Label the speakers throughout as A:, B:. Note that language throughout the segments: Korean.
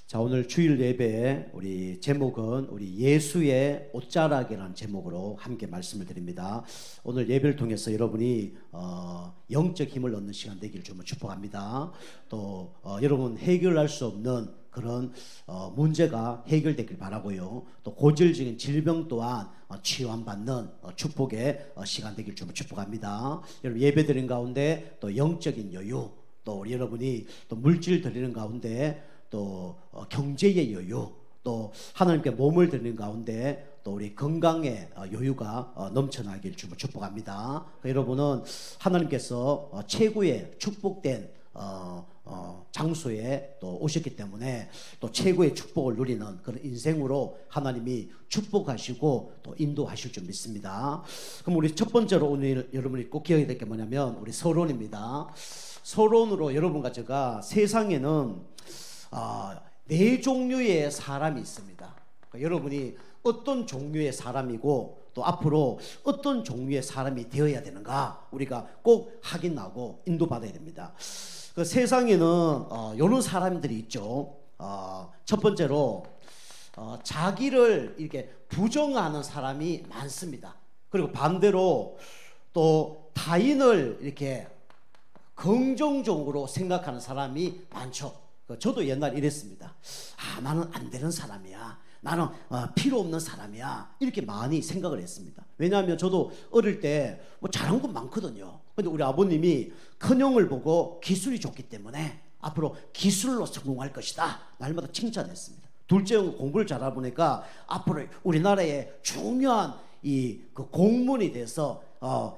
A: 자, 오늘 주일 예배 우리 제목은 우리 예수의 옷자락이라는 제목으로 함께 말씀을 드립니다. 오늘 예배를 통해서 여러분이 영적 힘을 얻는 시간 되기를 주님 축복합니다. 또 여러분 해결할 수 없는 그런 문제가 해결되길 바라고요. 또 고질적인 질병 또한 치유받는 축복의 시간 되기를 주님 축복합니다. 여러분 예배 드리는 가운데 또 영적인 여유, 또 여러분이 또 물질 드리는 가운데 또 경제의 여유, 또 하나님께 몸을 드리는 가운데 또 우리 건강의 여유가 넘쳐나길 주님 축복합니다. 여러분은 하나님께서 최고의 축복된 장소에 또 오셨기 때문에 또 최고의 축복을 누리는 그런 인생으로 하나님이 축복하시고 또 인도하실 줄 믿습니다. 그럼 우리 첫 번째로 오늘 여러분이 꼭 기억해야 될 게 뭐냐면 우리 서론입니다. 서론으로 여러분과 제가 세상에는 네 종류의 사람이 있습니다. 그러니까 여러분이 어떤 종류의 사람이고 또 앞으로 어떤 종류의 사람이 되어야 되는가 우리가 꼭 확인하고 인도받아야 됩니다. 그 세상에는 이런 사람들이 있죠. 첫 번째로 자기를 이렇게 부정하는 사람이 많습니다. 그리고 반대로 또 타인을 이렇게 긍정적으로 생각하는 사람이 많죠. 저도 옛날 이랬습니다. 나는 안 되는 사람이야. 나는 필요 없는 사람이야. 이렇게 많이 생각을 했습니다. 왜냐하면 저도 어릴 때 뭐 잘한 건 많거든요. 근데 우리 아버님이 큰형을 보고 기술이 좋기 때문에 앞으로 기술로 성공할 것이다. 날마다 칭찬했습니다. 둘째 형 공부를 잘하다 보니까 앞으로 우리나라의 중요한 그 공무원이 돼서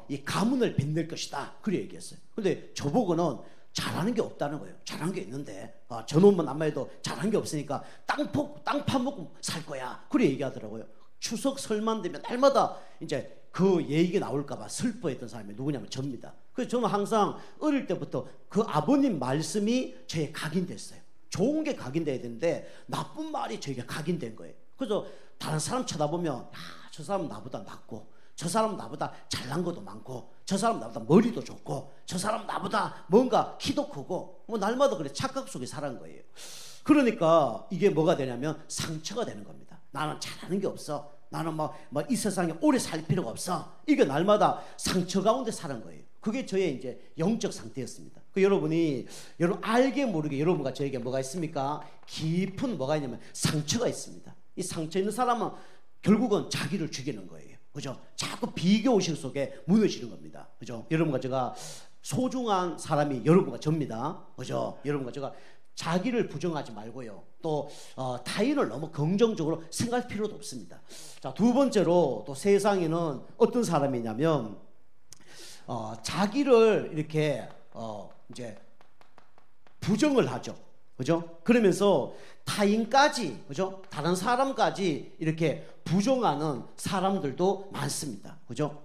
A: 이 가문을 빛낼 것이다. 그래 얘기했어요. 근데 저보고는 잘하는 게 없다는 거예요. 잘한 게 있는데 저놈은 아마 해도 잘한 게 없으니까 땅 파먹고 살 거야. 그래 얘기하더라고요. 추석 설만 되면 날마다 이제 그 얘기가 나올까 봐 슬퍼했던 사람이 누구냐면 접니다. 그래서 저는 항상 어릴 때부터 그 아버님 말씀이 저에 각인됐어요. 좋은 게 각인돼야 되는데 나쁜 말이 저에게 각인된 거예요. 그래서 다른 사람 쳐다보면 저 사람은 나보다 낫고 저 사람은 나보다 잘난 것도 많고 저 사람은 나보다 머리도 좋고 저 사람은 나보다 뭔가 키도 크고 뭐 날마다 그래 착각 속에 살아간 거예요. 그러니까 이게 뭐가 되냐면 상처가 되는 겁니다. 나는 잘하는 게 없어. 나는 이 세상에 오래 살 필요가 없어. 이게 날마다 상처 가운데 살은 거예요. 그게 저의 이제 영적 상태였습니다. 여러분 알게 모르게 여러분과 저에게 뭐가 있습니까? 깊은 뭐가 있냐면 상처가 있습니다. 이 상처 있는 사람은 결국은 자기를 죽이는 거예요. 그죠? 자꾸 비교의식 속에 무너지는 겁니다. 그죠? 여러분과 제가 소중한 사람이 여러분과 접니다. 그죠? 여러분과 제가 자기를 부정하지 말고요. 또 타인을 너무 긍정적으로 생각할 필요도 없습니다. 자, 두 번째로 또 세상에는 어떤 사람이냐면 자기를 이렇게 이제 부정을 하죠. 그죠? 그러면서 타인까지, 그죠? 다른 사람까지 이렇게 부정하는 사람들도 많습니다. 그죠?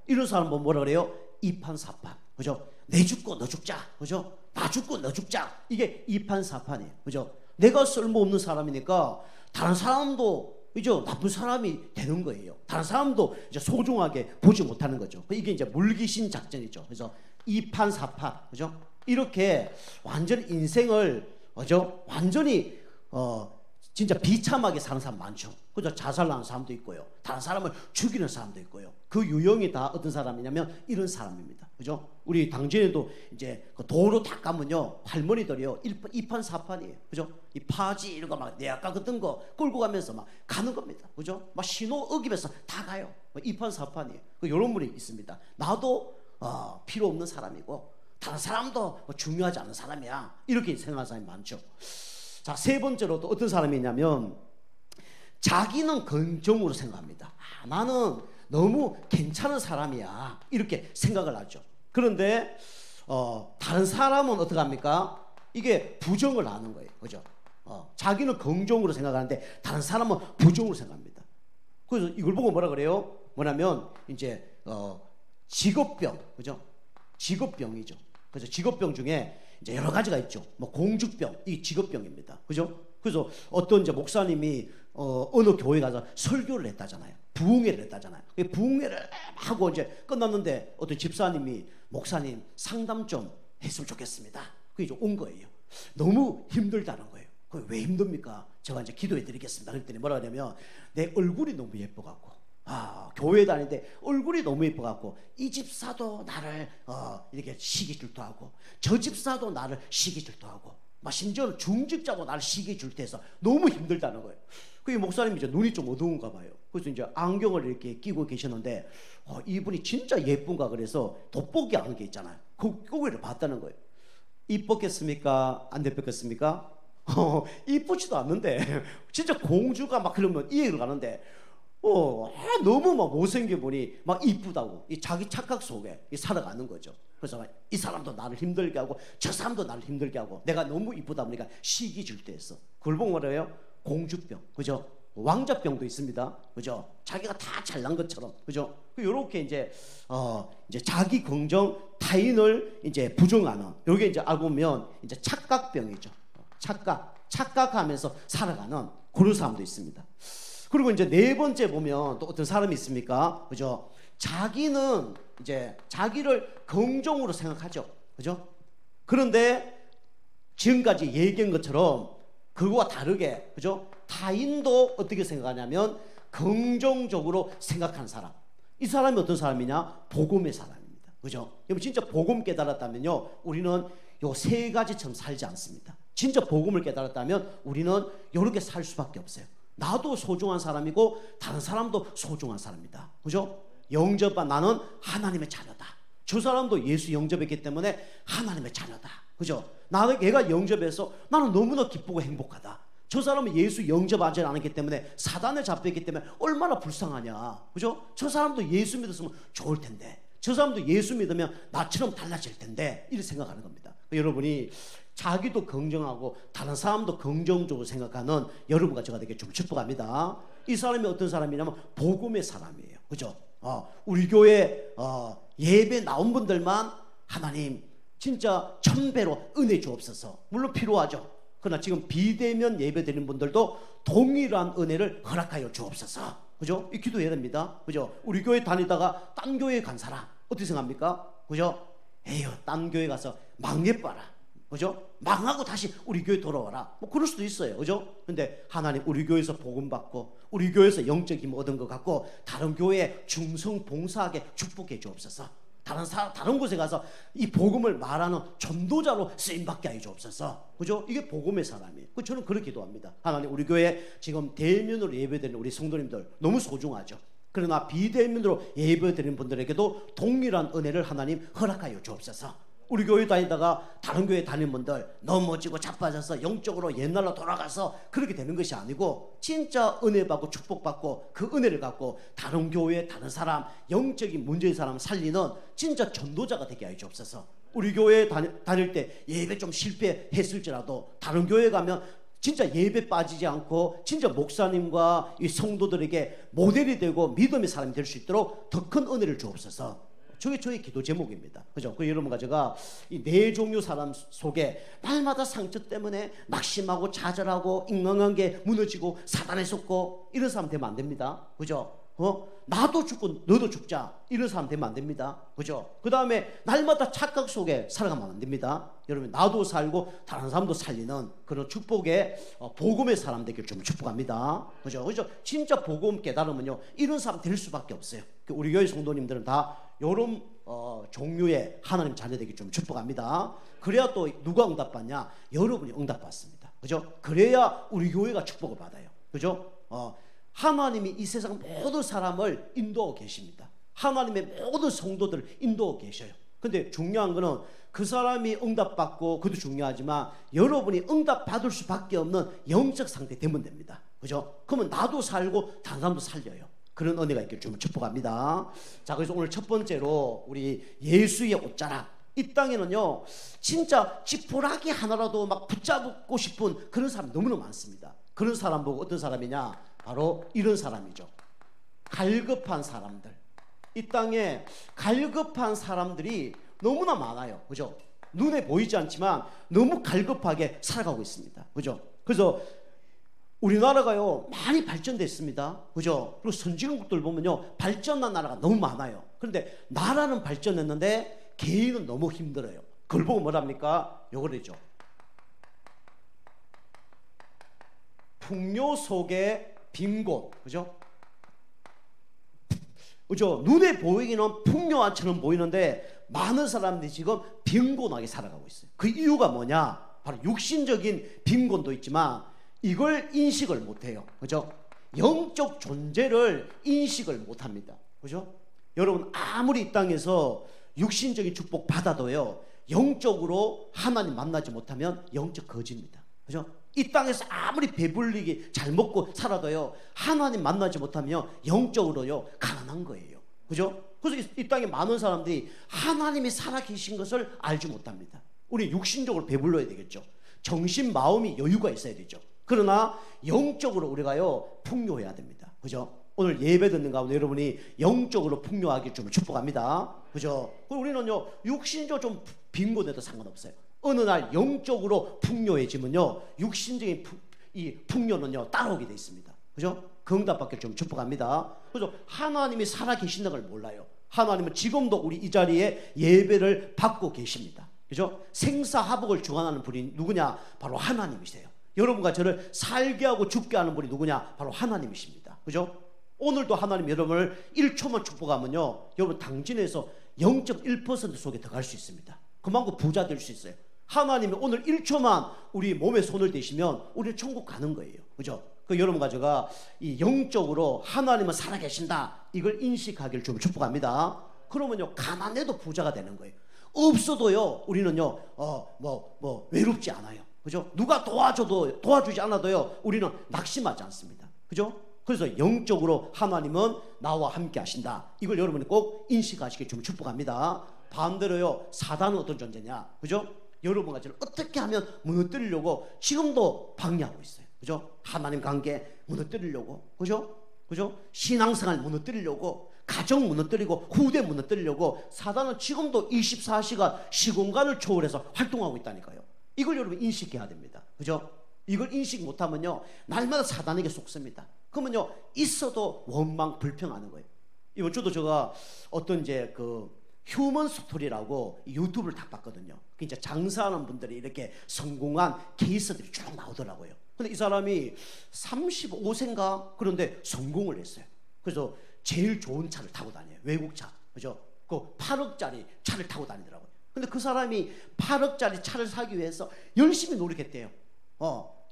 A: 이런 사람 뭐라 그래요? 이판사판. 그죠? 내 죽고 너 죽자. 그죠? 나 죽고 너 죽자. 이게 이판사판이에요. 그죠? 내가 쓸모없는 사람이니까 다른 사람도 이제 나쁜 사람이 되는 거예요. 다른 사람도 이제 소중하게 보지 못하는 거죠. 이게 이제 물귀신 작전이죠. 그래서 이판사판. 그죠? 이렇게 완전히 인생을 그죠? 완전히 진짜 비참하게 사는 사람 많죠. 그죠? 자살하는 사람도 있고요. 다른 사람을 죽이는 사람도 있고요. 그 유형이 다 어떤 사람이냐면 이런 사람입니다. 그죠? 우리 당진에도 이제 그 도로 닦으면요 할머니들이요 이판사판이에요. 그죠? 이 파지 이런 거 막 내 아까 그던 거 끌고 가면서 막 가는 겁니다. 그죠? 막 신호 어기면서 다 가요. 이판사판이에요. 이런 분이 있습니다. 나도 필요 없는 사람이고 다른 사람도 중요하지 않은 사람이야. 이렇게 생각하는 사람이 많죠. 자, 세 번째로 또 어떤 사람이 있냐면 자기는 긍정으로 생각합니다. 나는 너무 괜찮은 사람이야. 이렇게 생각을 하죠. 그런데 다른 사람은 어떻게 합니까? 이게 부정을 하는 거예요. 그죠? 자기는 긍정으로 생각하는데 다른 사람은 부정으로 생각합니다. 그래서 이걸 보고 뭐라 그래요? 뭐냐면 이제 직업병. 그죠? 직업병이죠. 그래서 직업병 중에 이제 여러 가지가 있죠. 뭐 공주병, 이 직업병입니다. 그죠? 그래서 어떤 이제 목사님이 어느 교회 가서 설교를 했다잖아요. 부흥회를 했다잖아요. 부흥회를 하고 이제 끝났는데 어떤 집사님이 목사님 상담 좀 했으면 좋겠습니다. 그게 온 거예요. 너무 힘들다는 거예요. 그 왜 힘듭니까? 제가 이제 기도해 드리겠습니다. 그랬더니 뭐라 하냐면 내 얼굴이 너무 예뻐갖고 교회 다니는데 얼굴이 너무 예뻐갖고 이 집사도 나를 이렇게 시기 질투하고 저 집사도 나를 시기 질투하고 막 심지어는 중직자도 나를 시기 질투해서 너무 힘들다는 거예요. 그 목사님이 이제 눈이 좀 어두운가 봐요. 그래서 이제 안경을 이렇게 끼고 계셨는데 이분이 진짜 예쁜가 그래서 돋보기 하는 게 있잖아요. 그거를 봤다는 거예요. 이뻤겠습니까? 안 예뻤겠습니까? 이쁘지도 않는데 진짜 공주가 막 그러면 이해를 가는데 너무 막 못생겨 보니 막 이쁘다고 이 자기 착각 속에 살아가는 거죠. 그래서 이 사람도 나를 힘들게 하고 저 사람도 나를 힘들게 하고 내가 너무 이쁘다 보니까 시기 질투했어. 그걸 보고 뭐래요? 공주병, 그죠? 왕자병도 있습니다, 그죠? 자기가 다 잘난 것처럼, 그죠? 이렇게 이제 자기 긍정, 타인을 이제 부정하는, 요게 이제 알고 보면 이제 착각병이죠. 착각하면서 살아가는 그런 사람도 있습니다. 그리고 이제 네 번째 보면 또 어떤 사람이 있습니까? 그죠? 자기는 이제 자기를 긍정으로 생각하죠, 그죠? 그런데 지금까지 얘기한 것처럼 그거와 다르게, 그죠? 타인도 어떻게 생각하냐면 긍정적으로 생각하는 사람. 이 사람이 어떤 사람이냐? 복음의 사람입니다, 그죠? 여러분 진짜 복음 깨달았다면요, 우리는 요 세 가지처럼 살지 않습니다. 진짜 복음을 깨달았다면 우리는 이렇게 살 수밖에 없어요. 나도 소중한 사람이고 다른 사람도 소중한 사람이다, 그죠? 영접한 나는 하나님의 자녀다. 저 사람도 예수 영접했기 때문에 하나님의 자녀다, 그죠? 얘가 영접해서 나는 너무나 기쁘고 행복하다. 저 사람은 예수 영접하지 않았기 때문에 사단에 잡혔기 때문에 얼마나 불쌍하냐, 그죠? 저 사람도 예수 믿었으면 좋을 텐데, 저 사람도 예수 믿으면 나처럼 달라질 텐데, 이렇게 생각하는 겁니다. 여러분이 자기도 긍정하고 다른 사람도 긍정적으로 생각하는 여러분과 제가 되게 좀 축복합니다. 이 사람이 어떤 사람이냐면 복음의 사람이에요, 그죠? 우리 교회 예배 나온 분들만 하나님 진짜 1000배로 은혜 주옵소서. 물론 필요하죠. 그러나 지금 비대면 예배 드리는 분들도 동일한 은혜를 허락하여 주옵소서, 그죠? 이 기도해야 됩니다, 그죠? 우리 교회 다니다가 딴 교회 간 사람 어떻게 생각합니까? 그죠? 에휴, 딴 교회 가서 망해봐라, 그죠? 망하고 다시 우리 교회 돌아와라, 뭐 그럴 수도 있어요, 그죠? 근데 하나님 우리 교회에서 복음 받고 우리 교회에서 영적 힘 얻은 것 같고 다른 교회에 충성 봉사하게 축복해 주옵소서. 다른 곳에 가서 이 복음을 말하는 전도자로 쓰임받게 해 주옵소서, 그죠? 이게 복음의 사람이에요. 저는 그렇게 기도합니다. 하나님 우리 교회 지금 대면으로 예배드리는 우리 성도님들 너무 소중하죠. 그러나 비대면으로 예배드리는 분들에게도 동일한 은혜를 하나님 허락하여 주옵소서. 우리 교회 다니다가 다른 교회 다니는 분들 넘어지고 자빠져서 영적으로 옛날로 돌아가서 그렇게 되는 것이 아니고 진짜 은혜 받고 축복받고 그 은혜를 갖고 다른 교회 다른 사람 영적인 문제의 사람 살리는 진짜 전도자가 되게 하여 주옵소서. 우리 교회 다닐 때 예배 좀 실패했을지라도 다른 교회 가면 진짜 예배 빠지지 않고 진짜 목사님과 이 성도들에게 모델이 되고 믿음의 사람이 될 수 있도록 더 큰 은혜를 주옵소서. 저의 기도 제목입니다, 그죠? 그 여러분과 제가 이 네 종류 사람 속에 날마다 상처 때문에 낙심하고 좌절하고 인간관계 무너지고 사단에 속고 이런 사람 되면 안 됩니다, 그죠? 나도 죽고 너도 죽자 이런 사람 되면 안 됩니다, 그죠? 그 다음에 날마다 착각 속에 살아가면 안 됩니다. 여러분 나도 살고 다른 사람도 살리는 그런 축복의 복음의 사람 되길 좀 축복합니다, 그죠? 진짜 복음 깨달으면요 이런 사람 될 수밖에 없어요. 우리 교회 성도님들은 다 이런 종류의 하나님 자녀 되기 좀 축복합니다. 그래야 또 누가 응답받냐? 여러분이 응답받습니다, 그죠? 그래야 우리 교회가 축복을 받아요, 그죠? 하나님이 이 세상 모든 사람을 인도하고 계십니다. 하나님의 모든 성도들을 인도하고 계셔요. 근데 중요한 거는 그 사람이 응답받고 그것도 중요하지만 여러분이 응답받을 수밖에 없는 영적 상태 되면 됩니다, 그죠? 그러면 나도 살고 다른 사람도 살려요. 그런 은혜가 있길 좀 축복합니다. 자, 그래서 오늘 첫 번째로 우리 예수의 옷자락. 이 땅에는요 진짜 지푸라기 하나라도 막 붙잡고 싶은 그런 사람이 너무나 많습니다. 그런 사람 보고 어떤 사람이냐? 바로 이런 사람이죠. 갈급한 사람들. 이 땅에 갈급한 사람들이 너무나 많아요, 그죠? 눈에 보이지 않지만 너무 갈급하게 살아가고 있습니다, 그죠? 그래서 우리나라가요 많이 발전됐습니다, 그죠? 그리고 선진국들 보면요 발전한 나라가 너무 많아요. 그런데 나라는 발전했는데 개인은 너무 힘들어요. 그걸 보고 뭐랍니까? 요거래죠. 풍요 속의 빈곤, 그죠? 그죠? 눈에 보이기는 풍요한처럼 보이는데 많은 사람들이 지금 빈곤하게 살아가고 있어요. 그 이유가 뭐냐? 바로 육신적인 빈곤도 있지만 이걸 인식을 못해요. 그죠? 영적 존재를 인식을 못합니다. 그죠? 여러분 아무리 이 땅에서 육신적인 축복 받아도요, 영적으로 하나님 만나지 못하면 영적 거지입니다. 그죠? 이 땅에서 아무리 배불리게 잘 먹고 살아도요, 하나님 만나지 못하면 영적으로요 가난한 거예요. 그죠? 그래서 이 땅에 많은 사람들이 하나님이 살아계신 것을 알지 못합니다. 우리 육신적으로 배불러야 되겠죠. 정신 마음이 여유가 있어야 되죠. 그러나 영적으로 우리가요 풍요해야 됩니다. 그죠? 오늘 예배 듣는 가운데 여러분이 영적으로 풍요하길 좀 축복합니다. 그죠? 우리는요 육신적으로 좀 빈곤해도 상관없어요. 어느 날 영적으로 풍요해지면요 육신적인 이 풍요는요 따라오게 돼 있습니다. 그죠? 그 응답받길 좀 축복합니다. 그죠? 하나님이 살아계신다는 걸 몰라요. 하나님은 지금도 우리 이 자리에 예배를 받고 계십니다. 그죠? 생사화복을 주관하는 분이 누구냐? 바로 하나님이세요. 여러분과 저를 살게 하고 죽게 하는 분이 누구냐? 바로 하나님이십니다. 그죠? 오늘도 하나님 여러분을 1초만 축복하면요 여러분 당진에서 0.1% 속에 들어갈 수 있습니다. 그만큼 부자 될 수 있어요. 하나님이 오늘 1초만 우리 몸에 손을 대시면 우리는 천국 가는 거예요. 그죠? 그 여러분과 제가 이 영적으로 하나님은 살아계신다 이걸 인식하기를 좀 축복합니다. 그러면요 가난해도 부자가 되는 거예요. 없어도요 우리는요 외롭지 않아요. 그죠? 누가 도와주지 않아도요 우리는 낙심하지 않습니다. 그죠? 그래서 영적으로 하나님은 나와 함께 하신다. 이걸 여러분이 꼭 인식하시길 좀 축복합니다. 반대로요 사단은 어떤 존재냐? 그죠? 여러분과 저를 어떻게 하면 무너뜨리려고 지금도 방해하고 있어요. 그죠? 하나님 관계 무너뜨리려고, 그죠? 그죠? 신앙생활 무너뜨리려고, 가정 무너뜨리고, 후대 무너뜨리려고 사단은 지금도 24시간 시공간을 초월해서 활동하고 있다니까요. 이걸 여러분 인식해야 됩니다. 그죠? 이걸 인식 못하면요 날마다 사단에게 속습니다. 그러면요 있어도 원망 불평하는 거예요. 이번 주도 제가 어떤 이제 그 휴먼 스토리라고 유튜브를 다 봤거든요. 이제 장사하는 분들이 이렇게 성공한 케이스들이 쭉 나오더라고요. 근데 이 사람이 35세인가 그런데 성공을 했어요. 그래서 제일 좋은 차를 타고 다녀요. 외국차. 그죠? 그 8억짜리 차를 타고 다니더라고요. 근데 그 사람이 8억짜리 차를 사기 위해서 열심히 노력했대요.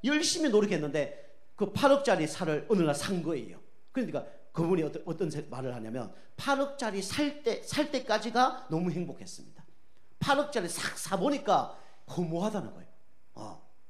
A: 열심히 노력했는데 그 8억짜리 차를 어느 날 산 거예요. 그러니까 그분이 어떤 말을 하냐면 8억짜리 살 때까지가 너무 행복했습니다. 8억짜리 싹 사보니까 허무하다는 거예요.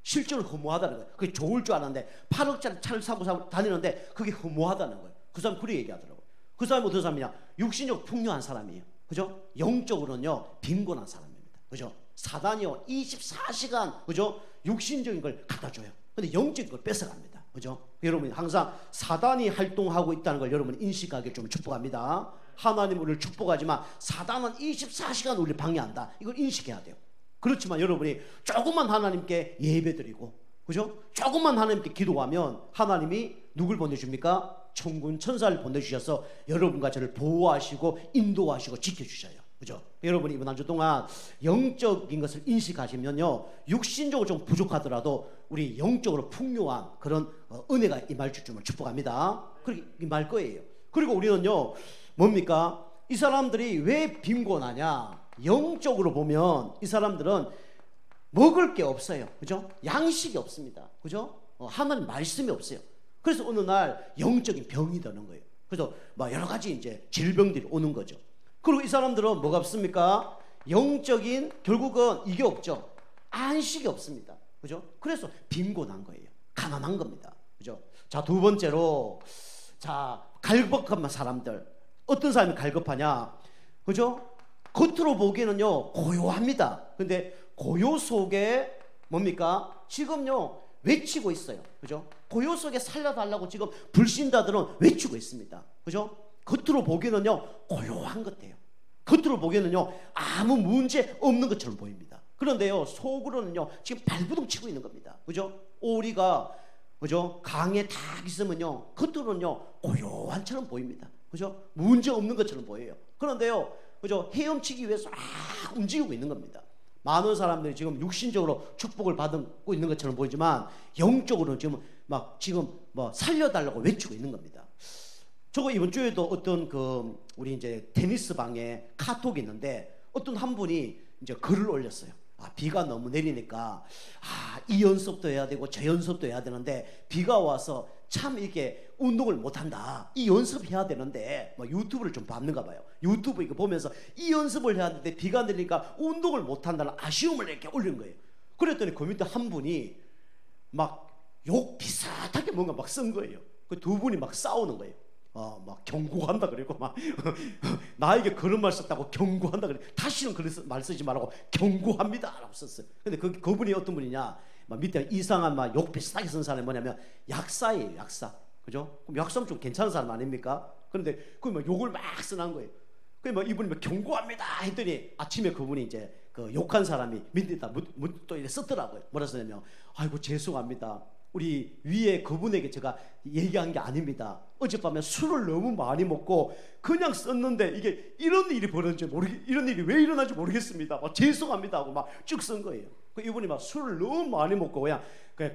A: 실제로 허무하다는 거예요. 그게 좋을 줄 알았는데 8억짜리 차를 사고 다니는데 그게 허무하다는 거예요. 그 사람 그렇게 얘기하더라고요. 그 사람이 어떤 사람이냐? 육신적 풍요한 사람이에요. 그죠? 영적으로는요 빈곤한 사람입니다. 그죠? 사단이요 24시간 그죠? 육신적인 걸 갖다 줘요. 근데 영적인 걸 뺏어갑니다. 그죠? 여러분 항상 사단이 활동하고 있다는 걸 여러분 인식하기 좀 축복합니다. 하나님 우리를 축복하지만 사단은 24시간 우리를 방해한다. 이걸 인식해야 돼요. 그렇지만 여러분이 조금만 하나님께 예배드리고 그죠? 조금만 하나님께 기도하면 하나님이 누굴 보내줍니까? 천군 천사를 보내주셔서 여러분과 저를 보호하시고 인도하시고 지켜주셔요. 그죠? 여러분이 이번 한 주 동안 영적인 것을 인식하시면요 육신적으로 좀 부족하더라도 우리 영적으로 풍요한 그런 은혜가 임할 줄을 축복합니다. 그렇게 임할 거예요. 그리고 우리는요 뭡니까? 이 사람들이 왜 빈곤하냐? 영적으로 보면 이 사람들은 먹을 게 없어요. 그죠? 양식이 없습니다. 그죠? 하나님 말씀이 없어요. 그래서 어느 날 영적인 병이 드는 거예요. 그래서 막 여러 가지 이제 질병들이 오는 거죠. 그리고 이 사람들은 뭐가 없습니까? 영적인 결국은 이게 없죠. 안식이 없습니다. 그죠? 그래서 빈곤한 거예요. 가난한 겁니다. 그죠? 자, 두 번째로 자, 갈급한 사람들. 어떤 사람이 갈급하냐? 그죠? 겉으로 보기에는요 고요합니다. 근데 고요 속에 뭡니까? 지금요 외치고 있어요. 그죠? 고요 속에 살려달라고 지금 불신자들은 외치고 있습니다. 그죠? 겉으로 보기에는요 고요한 것 같아요. 겉으로 보기에는요 아무 문제 없는 것처럼 보입니다. 그런데요 속으로는요 지금 발부둥 치고 있는 겁니다. 그죠? 오리가 그죠? 강에 딱 있으면요 겉으로는요 고요한처럼 보입니다. 그죠? 문제 없는 것처럼 보여요. 그런데요 그죠? 헤엄치기 위해서 움직이고 있는 겁니다. 많은 사람들이 지금 육신적으로 축복을 받고 있는 것처럼 보이지만 영적으로는 지금 뭐 살려달라고 외치고 있는 겁니다. 저거 이번 주에도 어떤 우리 이제 테니스 방에 카톡이 있는데 어떤 한 분이 이제 글을 올렸어요. 비가 너무 내리니까 이 연습도 해야 되고 저 연습도 해야 되는데 비가 와서 참 이렇게 운동을 못한다. 이 연습해야 되는데 유튜브를 좀 봤는가 봐요. 유튜브 이거 보면서 이 연습을 해야 되는데 비가 내리니까 운동을 못한다는 아쉬움을 이렇게 올린 거예요. 그랬더니 그 밑에 한 분이 막 욕 비슷하게 뭔가 막 쓴 거예요. 그 두 분이 막 싸우는 거예요. 막 경고한다 그리고 막 나에게 그런 말 썼다고 경고한다 그래. 다시는 그런 말 쓰지 말라고 경고합니다라고 썼어요. 근데 그분이 어떤 분이냐? 막 밑에 이상한 막 욕 비슷하게 쓴 사람이 뭐냐면 약사예요, 약사. 그죠? 그럼 약사면 좀 괜찮은 사람 아닙니까? 그런데 그 막 욕을 막 쓰는 거예요. 그래서 막 이분이 막 경고합니다 했더니 아침에 그분이 이제 그 욕한 사람이 밑에다 또 이렇게 썼더라고요. 뭐라 썼냐면 아이고 죄송합니다. 우리 위에 그분에게 제가 얘기한 게 아닙니다. 어젯밤에 술을 너무 많이 먹고 그냥 썼는데 이게 이런 일이 벌어진지 이런 일이 왜 일어난지 모르겠습니다. 죄송합니다 하고 막 쭉 쓴 거예요. 이분이 막 술을 너무 많이 먹고 그냥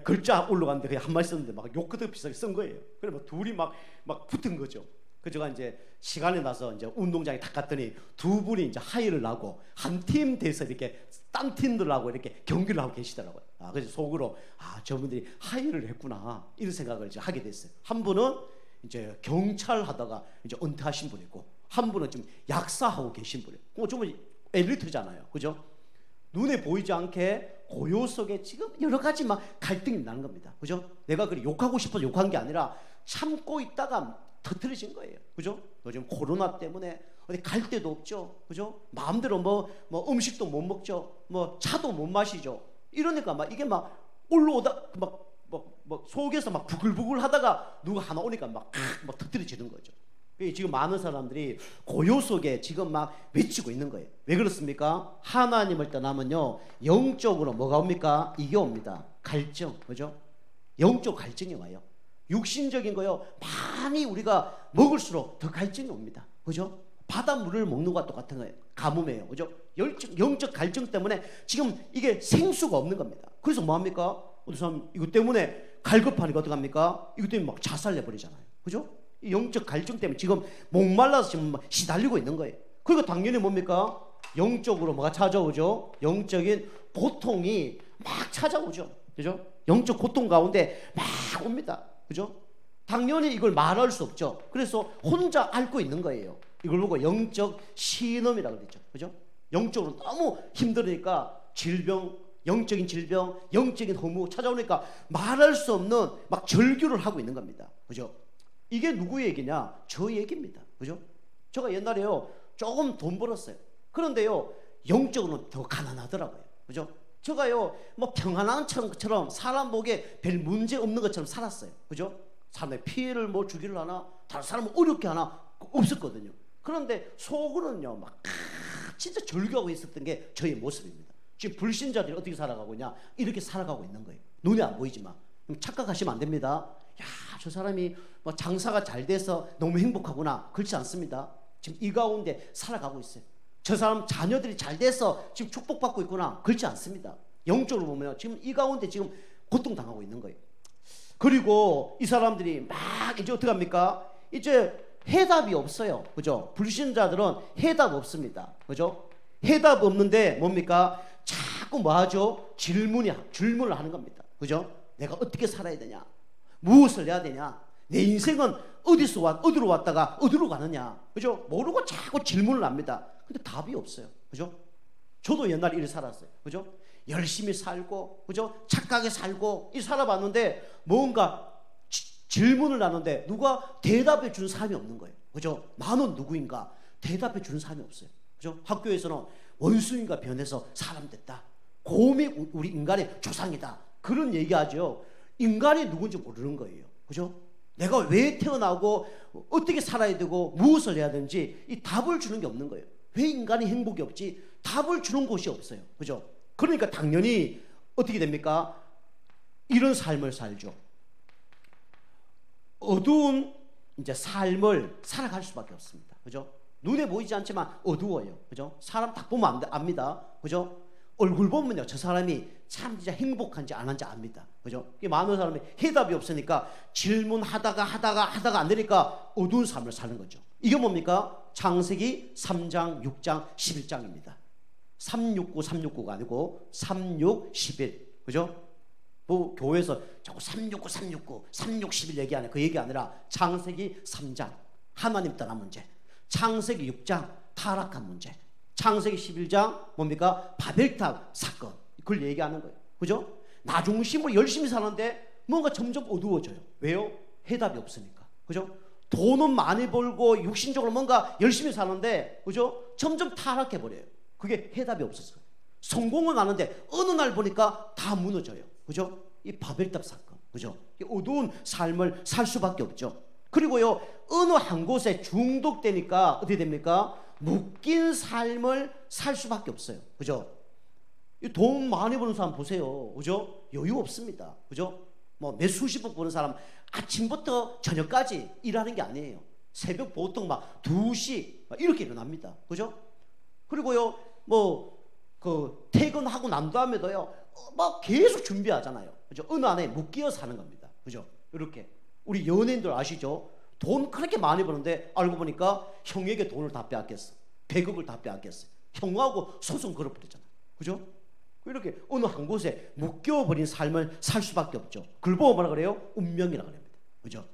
A: 글자 올라갔는데 그냥 한 마디 썼는데 막 욕그득 비슷하게 쓴 거예요. 그래서 막 둘이 막 붙은 거죠. 그래서 제가 이제 시간이 나서 이제 운동장에 딱 갔더니 두 분이 이제 하이를 나고 한 팀 돼서 이렇게 딴 팀들하고 이렇게 경기를 하고 계시더라고요. 그래서 속으로 저분들이 하이를 했구나 이런 생각을 이제 하게 됐어요. 한 분은 이제 경찰 하다가 이제 은퇴하신 분이고 한 분은 지금 약사하고 계신 분이에요. 좀 엘리트잖아요, 그죠? 눈에 보이지 않게 고요 속에 지금 여러 가지 막 갈등이 나는 겁니다, 그죠? 내가 그래 욕하고 싶어서 욕한 게 아니라 참고 있다가 터뜨려진 거예요, 그죠? 요즘 코로나 때문에 어디 갈 데도 없죠, 그죠? 마음대로 뭐 음식도 못 먹죠, 뭐 차도 못 마시죠. 이러니까 막 이게 막 올라오다 막 속에서 막 부글부글 하다가 누가 하나 오니까 막 터뜨려지는 거죠. 지금 많은 사람들이 고요 속에 지금 막 외치고 있는 거예요. 왜 그렇습니까? 하나님을 떠나면요 영적으로 뭐가 옵니까? 이게 옵니다. 갈증, 그죠? 영적 갈증이 와요. 육신적인 거요 많이 우리가 먹을수록 더 갈증이 옵니다, 그죠? 바닷물을 먹는 것과 똑같은 거예요. 가뭄이에요, 그죠? 영적 갈증 때문에 지금 이게 생수가 없는 겁니다. 그래서 뭐합니까? 어떤 사람 이것 때문에 갈급하니까 어떡합니까? 이것 때문에 막 자살해 버리잖아요, 그죠? 이 영적 갈증 때문에 지금 목말라서 지금 막 시달리고 있는 거예요. 그리고 당연히 뭡니까? 영적으로 뭐가 찾아오죠? 영적인 고통이 막 찾아오죠, 그죠? 영적 고통 가운데 막 옵니다, 그죠? 당연히 이걸 말할 수 없죠. 그래서 혼자 앓고 있는 거예요. 이걸 보고 영적 신음이라고 그랬죠, 그죠? 영적으로 너무 힘들으니까 질병, 영적인 질병, 영적인 허무 찾아오니까 말할 수 없는 막 절규를 하고 있는 겁니다, 그죠? 이게 누구의 얘기냐? 저 얘기입니다, 그죠? 제가 옛날에요 조금 돈 벌었어요. 그런데요 영적으로는 더 가난하더라고요, 그죠? 제가요 뭐 평안한 것처럼 사람 보기에 별 문제 없는 것처럼 살았어요, 그죠? 사람의 피해를 뭐 주기를 하나, 다른 사람을 어렵게 하나 없었거든요. 그런데 속으로는요 막 진짜 절규하고 있었던 게 저의 모습입니다. 지금 불신자들이 어떻게 살아가고 있냐? 이렇게 살아가고 있는 거예요. 눈에 안 보이지만. 착각하시면 안 됩니다. 야, 저 사람이 뭐 장사가 잘 돼서 너무 행복하구나. 그렇지 않습니다. 지금 이 가운데 살아가고 있어요. 저 사람 자녀들이 잘 돼서 지금 축복받고 있구나. 그렇지 않습니다. 영적으로 보면 지금 이 가운데 지금 고통당하고 있는 거예요. 그리고 이 사람들이 막 이제 어떻게 합니까? 이제 해답이 없어요, 그죠? 불신자들은 해답 없습니다, 그죠? 해답 없는데 뭡니까? 자꾸 뭐 하죠? 질문을 하는 겁니다, 그죠? 내가 어떻게 살아야 되냐? 무엇을 해야 되냐? 내 인생은 어디로 왔다가 어디로 가느냐? 그죠? 모르고 자꾸 질문을 합니다. 근데 답이 없어요, 그죠? 저도 옛날에 이렇게 살았어요, 그죠? 열심히 살고, 그죠? 착하게 살고 이 살아봤는데 뭔가 질문을 하는데 누가 대답해 주는 사람이 없는 거예요, 그죠? 나는 누구인가? 대답해 주는 사람이 없어요, 그죠? 학교에서는 원숭이가 변해서 사람 됐다. 곰이 우리 인간의 조상이다. 그런 얘기하죠. 인간이 누군지 모르는 거예요, 그죠? 내가 왜 태어나고 어떻게 살아야 되고 무엇을 해야 되는지 이 답을 주는 게 없는 거예요. 왜 인간이 행복이 없지? 답을 주는 곳이 없어요, 그죠? 그러니까 당연히 어떻게 됩니까? 이런 삶을 살죠. 어두운 이제 삶을 살아갈 수밖에 없습니다, 그죠? 눈에 보이지 않지만 어두워요, 그죠? 사람 딱 보면 압니다, 그죠? 얼굴 보면요, 저 사람이 참 진짜 행복한지 안 한지 압니다. 그죠? 많은 사람이 해답이 없으니까 질문하다가 안 되니까 어두운 삶을 사는 거죠. 이게 뭡니까? 창세기 3장, 6장, 11장입니다. 369, 369가 아니고 36, 11. 그죠? 뭐 교회에서 자꾸 369, 369, 36, 11 얘기하네. 그 얘기 아니라 창세기 3장, 하나님 떠난 문제. 창세기 6장, 타락한 문제. 창세기 11장 뭡니까? 바벨탑 사건. 그걸 얘기하는 거예요. 그죠? 나 중심으로 열심히 사는데 뭔가 점점 어두워져요. 왜요? 해답이 없으니까. 그죠? 돈은 많이 벌고 육신적으로 뭔가 열심히 사는데, 그죠? 점점 타락해버려요. 그게 해답이 없어서. 성공은 하는데 어느 날 보니까 다 무너져요. 그죠? 이 바벨탑 사건. 그죠? 이 어두운 삶을 살 수밖에 없죠. 그리고요, 어느 한 곳에 중독되니까 어떻게 됩니까? 묶인 삶을 살 수밖에 없어요. 그죠? 돈 많이 버는 사람 보세요. 그죠? 여유 없습니다. 그죠? 뭐 몇 수십억 버는 사람 아침부터 저녁까지 일하는 게 아니에요. 새벽 보통 막 2시 이렇게 일어납니다. 그죠? 그리고요, 뭐 그 퇴근하고 난 다음에도요, 막 계속 준비하잖아요. 그죠? 어느 안에 묶여 사는 겁니다. 그죠? 이렇게 우리 연예인들 아시죠? 돈 그렇게 많이 버는데 알고 보니까 형에게 돈을 다 빼앗겼어. 100억을 다 빼앗겼어. 형하고 소송 걸어버렸잖아. 그죠? 이렇게 어느 한 곳에 묶여버린 삶을 살 수밖에 없죠. 그걸 보고 뭐라 그래요? 운명이라 그럽니다. 그죠?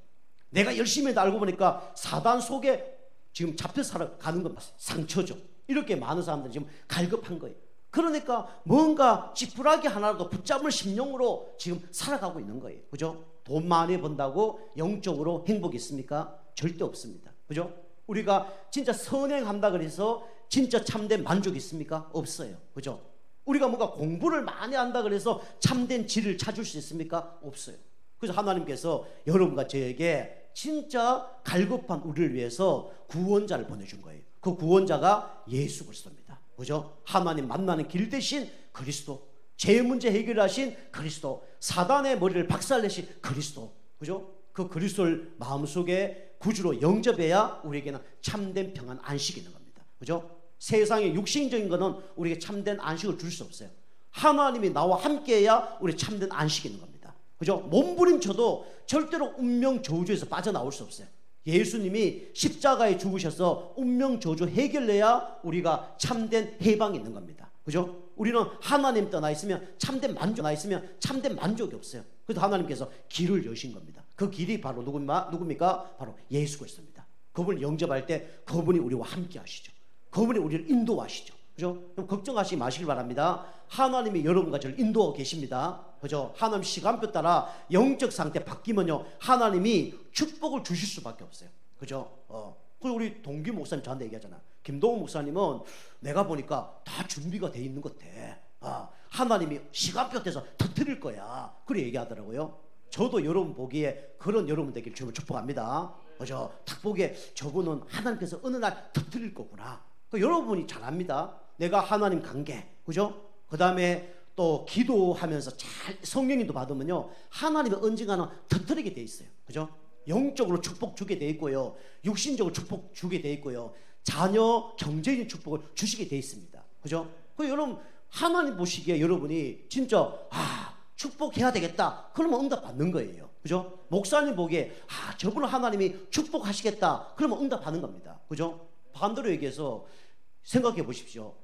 A: 내가 열심히 해도 알고 보니까 사단 속에 지금 잡혀 살아가는 건 상처죠. 이렇게 많은 사람들이 지금 갈급한 거예요. 그러니까 뭔가 지푸라기 하나라도 붙잡을 심령으로 지금 살아가고 있는 거예요. 그죠? 돈 많이 번다고 영적으로 행복이 있습니까? 절대 없습니다. 그죠? 우리가 진짜 선행한다 그래서 진짜 참된 만족이 있습니까? 없어요. 그죠? 우리가 뭔가 공부를 많이 한다 그래서 참된 질을 찾을 수 있습니까? 없어요. 그래서 하나님께서 여러분과 저에게 진짜 갈급한 우리를 위해서 구원자를 보내준 거예요. 그 구원자가 예수 그리스도입니다. 그죠? 하나님 만나는 길 대신 그리스도, 죄 문제 해결하신 그리스도, 사단의 머리를 박살내신 그리스도. 그죠? 그 그리스도를 마음속에 구주로 영접해야 우리에게는 참된 평안, 안식이 있는 겁니다. 그죠? 세상의 육신적인 것은 우리에게 참된 안식을 줄 수 없어요. 하나님이 나와 함께해야 우리 참된 안식이 있는 겁니다. 그죠? 몸부림쳐도 절대로 운명 저주에서 빠져나올 수 없어요. 예수님이 십자가에 죽으셔서 운명 저주 해결해야 우리가 참된 해방이 있는 겁니다. 그죠? 우리는 하나님 떠나 있으면 참된 만족이 없어요. 그래서 하나님께서 길을 여신 겁니다. 그 길이 바로 누굽니까? 바로 예수 그리스도입니다. 그분을 영접할 때 그분이 우리와 함께 하시죠. 그분이 우리를 인도하시죠. 그죠? 그럼 걱정하지 마시길 바랍니다. 하나님이 여러분과 저를 인도하고 계십니다. 그죠? 하나님 시간표 따라 영적 상태 바뀌면요, 하나님이 축복을 주실 수밖에 없어요. 그죠? 그리고 우리 동기 목사님 저한테 얘기하잖아. 김동훈 목사님은 내가 보니까 다 준비가 돼 있는 것 같아. 하나님이 시간표 떼서 터뜨릴 거야. 그래 얘기하더라고요. 저도 여러분 보기에 그런 여러분 되길 주님을 축복합니다. 그죠? 딱 보기에 저분은 하나님께서 어느 날 터뜨릴 거구나. 여러분이 잘 압니다. 내가 하나님 관계, 그죠? 그 다음에 또 기도하면서 잘 성령님도 받으면요, 하나님의 언젠가는 터뜨리게 돼 있어요. 그죠? 영적으로 축복 주게 돼 있고요, 육신적으로 축복 주게 돼 있고요, 자녀 경제적인 축복을 주시게 돼 있습니다. 그죠? 여러분 하나님 보시기에 여러분이 진짜 축복해야 되겠다, 그러면 응답 받는 거예요. 그죠? 목사님 보기에 저분은 하나님이 축복하시겠다, 그러면 응답 받는 겁니다. 그죠? 반대로 얘기해서 생각해 보십시오.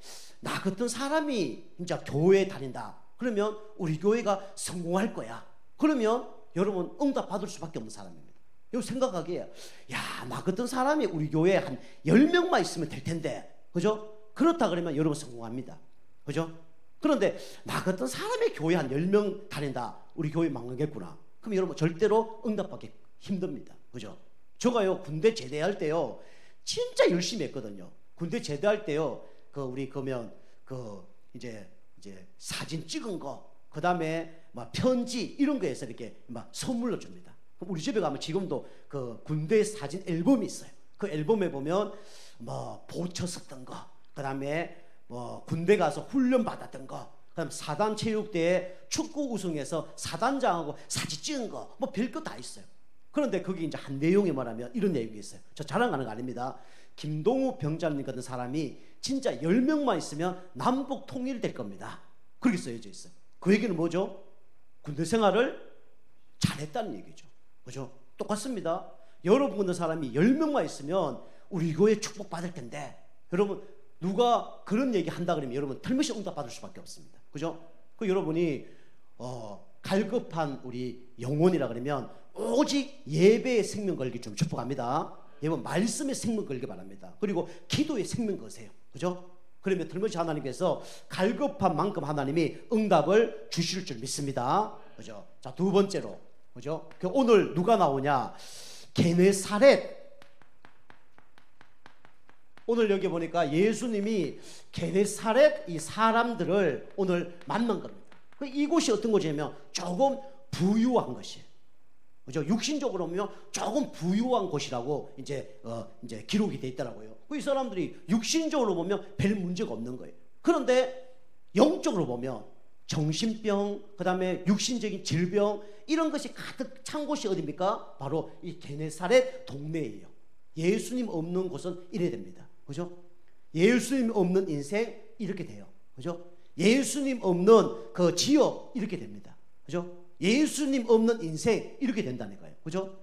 A: 나 같은 사람이 진짜 교회에 다닌다, 그러면 우리 교회가 성공할 거야. 그러면 여러분 응답 받을 수밖에 없는 사람입니다. 여러분 생각하기에 나 같은 사람이 우리 교회에 한 10명만 있으면 될 텐데, 그죠? 그렇다 그러면 여러분 성공합니다. 그죠? 그런데 나 같은 사람이 교회 한 10명 다닌다, 우리 교회 망하겠구나, 그럼 여러분 절대로 응답받기 힘듭니다. 그죠? 저가요, 군대 제대할 때요 진짜 열심히 했거든요. 군대 제대할 때요, 우리 그러면 이제 사진 찍은 거, 그 다음에 막 편지 이런 거에서 이렇게 막 선물로 줍니다. 우리 집에 가면 지금도 그 군대 사진 앨범이 있어요. 그 앨범에 보면 뭐 보초 썼던 거, 그 다음에 뭐 군대 가서 훈련 받았던 거, 그다음 사단 체육대회 축구 우승해서 사단장하고 사진 찍은 거, 뭐 별거 다 있어요. 그런데 거기 이제 한 내용이 뭐라면 이런 내용이 있어요. 저 자랑하는 거 아닙니다. 김동우 병장님 같은 사람이 진짜 10명만 있으면 남북 통일될 겁니다. 그렇게 써져 있어요. 그 얘기는 뭐죠? 군대 생활을 잘했다는 얘기죠. 그죠? 똑같습니다. 여러분 같은 사람이 10명만 있으면 우리 교회 축복받을 텐데, 여러분 누가 그런 얘기 한다 그러면 여러분 틀림없이 응답받을 수밖에 없습니다. 그죠? 그 여러분이 갈급한 우리 영혼이라 그러면 오직 예배에 생명 걸기 좀 축복합니다. 여러분 말씀에 생명 걸기 바랍니다. 그리고 기도에 생명 거세요. 그죠? 그러면 틀림없이 하나님께서 갈급한 만큼 하나님이 응답을 주실 줄 믿습니다. 그죠? 자, 두 번째로, 그죠? 오늘 누가 나오냐? 게네사렛. 오늘 여기 보니까 예수님이 게네사렛 이 사람들을 오늘 만난 겁니다. 이곳이 어떤 곳이냐면 조금 부유한 것이에요. 그죠? 육신적으로 보면 조금 부유한 곳이라고 이제 기록이 돼 있더라고요. 이 사람들이 육신적으로 보면 별 문제가 없는 거예요. 그런데 영적으로 보면 정신병, 그 다음에 육신적인 질병, 이런 것이 가득 찬 곳이 어디입니까? 바로 이 게네사렛 동네예요. 예수님 없는 곳은 이래 됩니다. 그죠? 예수님 없는 인생 이렇게 돼요. 그죠? 예수님 없는 그 지역 이렇게 됩니다. 그죠? 예수님 없는 인생 이렇게 된다니까요. 그죠?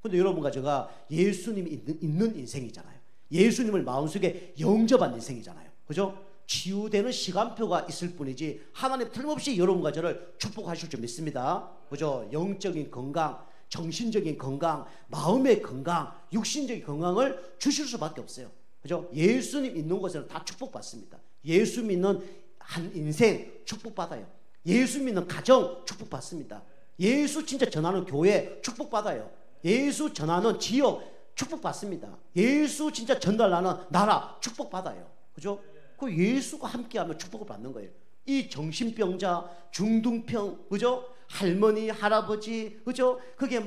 A: 근데 여러분과 제가 예수님이 있는 인생이잖아요. 예수님을 마음속에 영접한 인생이잖아요. 그죠? 치유되는 시간표가 있을 뿐이지 하나님 틀림없이 여러분과 저를 축복하실 줄 믿습니다. 그죠? 영적인 건강, 정신적인 건강, 마음의 건강, 육신적인 건강을 주실 수밖에 없어요. 그죠? 예수님 있는 곳에는 다 축복받습니다. 예수 믿는 한 인생 축복받아요. 예수 믿는 가정 축복받습니다. 예수 진짜 전하는 교회 축복받아요. 예수 전하는 지역 축복받습니다. 예수 진짜 전달하는 나라 축복받아요. 그죠? 그 예수가 함께하면 축복을 받는 거예요. 이 정신병자, 중등병, 그죠? 할머니, 할아버지, 그죠? 그게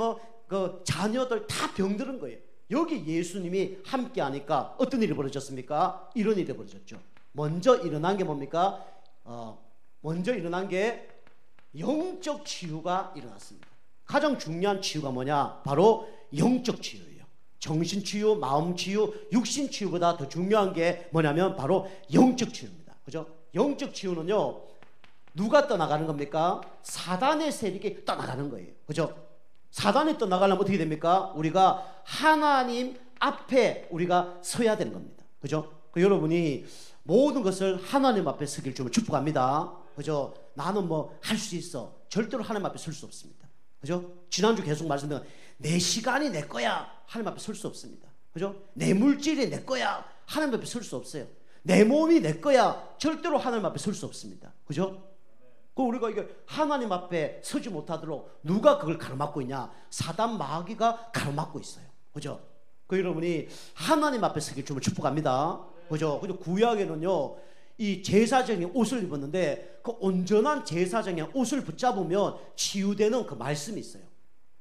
A: 그 자녀들 다 병드는 거예요. 여기 예수님이 함께하니까 어떤 일이 벌어졌습니까? 이런 일이 벌어졌죠. 먼저 일어난 게 뭡니까? 먼저 일어난 게 영적 치유가 일어났습니다. 가장 중요한 치유가 뭐냐? 바로 영적 치유예요. 정신 치유, 마음 치유, 육신 치유보다 더 중요한 게 뭐냐면 바로 영적 치유입니다. 그죠? 영적 치유는요, 누가 떠나가는 겁니까? 사단의 세력이 떠나가는 거예요. 그죠? 사단이 떠나가려면 어떻게 됩니까? 우리가 하나님 앞에 우리가 서야 되는 겁니다. 그죠? 여러분이 모든 것을 하나님 앞에 서길 좀 축복합니다. 그죠? 나는 할 수 있어. 절대로 하나님 앞에 설 수 없습니다. 그죠? 지난주 계속 말씀드린 내 시간이 내 거야. 하나님 앞에 설 수 없습니다. 그죠? 내 물질이 내 거야. 하나님 앞에 설 수 없어요. 내 몸이 내 거야. 절대로 하나님 앞에 설 수 없습니다. 그죠? 우리가 이게 하나님 앞에 서지 못하도록 누가 그걸 가로막고 있냐? 사단 마귀가 가로막고 있어요. 그죠? 여러분이 하나님 앞에 서길 좀 축복합니다. 그죠? 구약에는요, 이 제사장이 옷을 입었는데 그 온전한 제사장의 옷을 붙잡으면 치유되는 그 말씀이 있어요.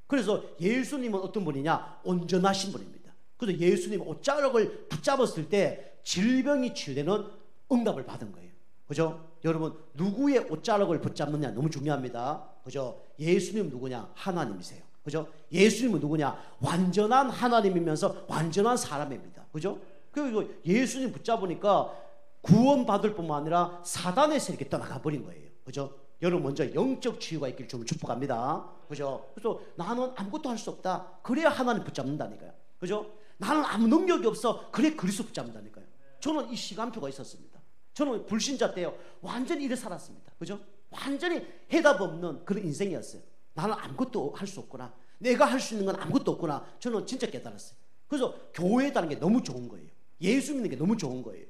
A: 그래서 예수님은 어떤 분이냐? 온전하신 분입니다. 그래서 예수님 옷자락을 붙잡았을 때 질병이 치유되는 응답을 받은 거예요. 그죠? 여러분, 누구의 옷자락을 붙잡느냐 너무 중요합니다. 그죠? 예수님 누구냐? 하나님이세요. 그죠? 예수님은 누구냐? 완전한 하나님이면서 완전한 사람입니다. 그죠? 그리고 예수님 붙잡으니까 구원받을 뿐만 아니라 사단의 세력이 떠나가 버린 거예요. 그죠? 여러분, 먼저 영적 치유가 있길 좀 축복합니다. 그죠? 그래서 나는 아무것도 할 수 없다. 그래야 하나님 붙잡는다니까요. 그죠? 나는 아무 능력이 없어. 그래 그리스도 붙잡는다니까요. 저는 이 시간표가 있었습니다. 저는 불신자 때요, 완전히 이래 살았습니다. 그죠? 완전히 해답 없는 그런 인생이었어요. 나는 아무것도 할 수 없구나. 내가 할 수 있는 건 아무것도 없구나. 저는 진짜 깨달았어요. 그래서 교회에 다는 게 너무 좋은 거예요. 예수 믿는 게 너무 좋은 거예요.